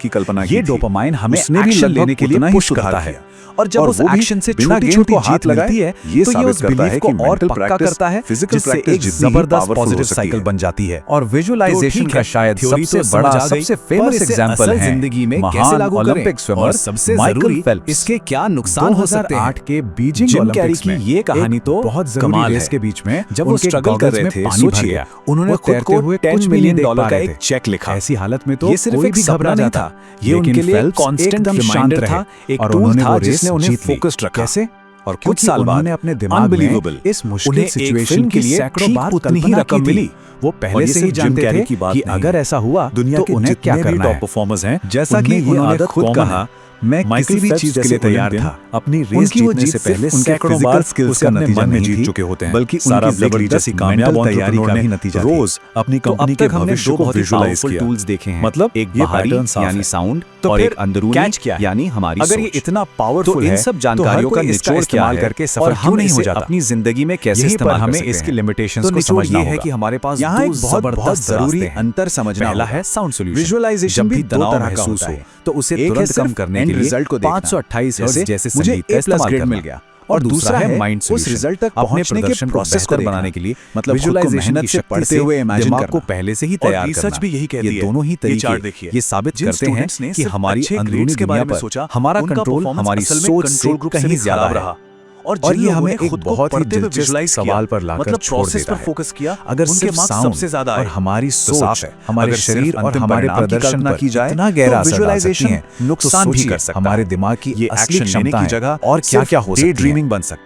की कल्पना की ये थी। डोपामाइन हमें उसने भी एक्शन लगभग लेने के लिए उतना ही पुश सुधार करता है, किया। और जब और उस वो भी एक्शन से बिना गेम छोटी-छोटी को हाथ जीत लगाए मिलती है, ये तो ये साबित उस करता बिलीफ है को कि और mental पक्का practice करता है, physical जिससे practice एक जितनी ही जबरदस्त powerful हो पॉजिटिव सकती साइकिल है। बन जाती है। और विजुअलाइजेशन ठीक का है, शायद थ्योरी सबसे तो समझ बड़ा, आ गई, सबसे पर फेमस इसे एग्जांपल असल है जिंदगी में कैसे महान लागू करें? ओलंपिक स्विमर और सबसे माइकल जरूरी, फेल्प्स। इसके क्या नुकसान हो सकते हैं? 2008 के बीजिंग जिम ओलंपिक्स कैरी में की ये कहानी एक तो बहुत जरूरी कमाल रेस है। के बीच में जब वो उनके स्ट्रगल कर गॉगल्स रहे में थे, पानी भर सोचिए, गया। उन्होंने वो खुद तैरते को हुए $10 कुछ भी मिलियन नहीं देख पा का रहे एक थे। चेक लिखा। ऐसी हालत में तो ये सिर्फ कोई एक भी सपना घबरा नहीं नहीं था, था। ये उनके लेकिन लिए एक फेल्प्स constant एकदम शांत reminder रहे था, एक और tool उन्होंने था वो रेस जिसने उन्हें जीत ली। focused रखा। कैसे? और कुछ क्योंकि साल बाद उन्होंने अपने दिमाग में Unbelievable, इस मुश्किल उन्हें एक सिचुएशन फिल्म के की लिए सैकड़ों ठीक बार उतनी ही कल्पना रकम की थी। मिली। वो और पहले ये से ही सिर्फ जिम जानते कैरी थे की बात कि नहीं अगर है। ऐसा हुआ दुनिया तो के उन्हें क्या जितने भी करना टॉप है। परफॉर्मर्स हैं जैसा कि उनमें ये उन्होंने आदत खुद common कहा, है मैं माइकल किसी भी फेल्प्स चीज के जैसे लिए तैयार ओलंपियन था। अपनी रेस उनकी वो जीतने जीत से सिर्फ पहले उनके सैकड़ों physical बार skills उसका का नतीजा नतीजा नहीं नहीं जीत थी, चुके होते हैं, बल्कि सारा उनकी ब्लेक ली जबरदस्त जैसी कामयाब mental तैयारी तैयारी का का भी भी नतीजा नतीजा थी। रोज अपनी तो अब कंपनी के तक हमने भविष्य दो को बहुत ही विजुलाइज powerful किया। tools देखे हैं, मतलब एक ये बाहरी पैटर्न साफ यानी है। साउंड तो और फिर एक अंदरूनी कैच क्या है? यानी हमारी अगर सोच। ये इतना तो पावरफुल इन है सब तो हर जानकारियों का कोई इसका निचोड़ इस्तेमाल क्या है करके और सफल हम क्यों नहीं हो इसे जाता? अपनी जिंदगी में कैसे यहीं पर इस्तेमाल हमें कर सकते इसकी हैं। limitations तो को निचोड़ समझना ये है होगा। कि हमारे पास यहाँ दो एक बहुत जबरदस्त जरूरी रास्ते हैं। अंतर समझना पहला होगा। है साउंड सॉल्यूशन। Visualization जब भी भी दो तनाव तरह का महसूस होता हो है। तो उसे एक है तुरंत कम सिर्फ करने end के लिए result को देखना। 528 हर्ट्ज जैसे जैसे मुझे संगीत का A+ इस्तेमाल ग्रेड करना। मिल गया। और दूसरा दूसरा है है माइंड उस सॉल्यूशन। रिजल्ट तक अपने पहुंचने के प्रदर्शन को प्रोसेस को बेहतर देखना। बनाने के लिए मतलब खुद को विजुअलाइजेशन मेहनत की से शक्ति पढ़ते से हुए imagine दिमाग को करना। पहले से ही और तैयार research करना। भी यही कहती ये है। दोनों ही ये तरीके चार्ट देखिए। ये साबित जिन करते हैं students ने कि सिर्फ हमारी अच्छे अंदरूनी grades के दुनिया बारे में पर सोचा, हमारा उनका कंट्रोल performance हमारी असल में सोच control से group से कहीं भी ज्यादा खराब है। रहा। और और जिन ये लोगों हमें ने एक खुद को बहुत ही पढ़ते हुए दिलचस्प visualize किया, सवाल पर लाकर मतलब छोड़ प्रोसेस देता पर है। फोकस किया, अगर उनके सिर्फ मार्क्स साउंड सबसे ज्यादा और आए। हमारी तो सोच साफ है, हमारे अगर शरीर सिर्फ और अंतिम हमारे परिणाम की प्रदर्शन कल्पना पर की जाए, इतना गहरा तो असर डाल सकती visualization है, नुकसान भी सोचिए, कर सकता हमारे है। दिमाग की ये असली असली क्षमता क्षमता की है जगह और क्या क्या हो सकती है। ड्रीमिंग बन सकता है।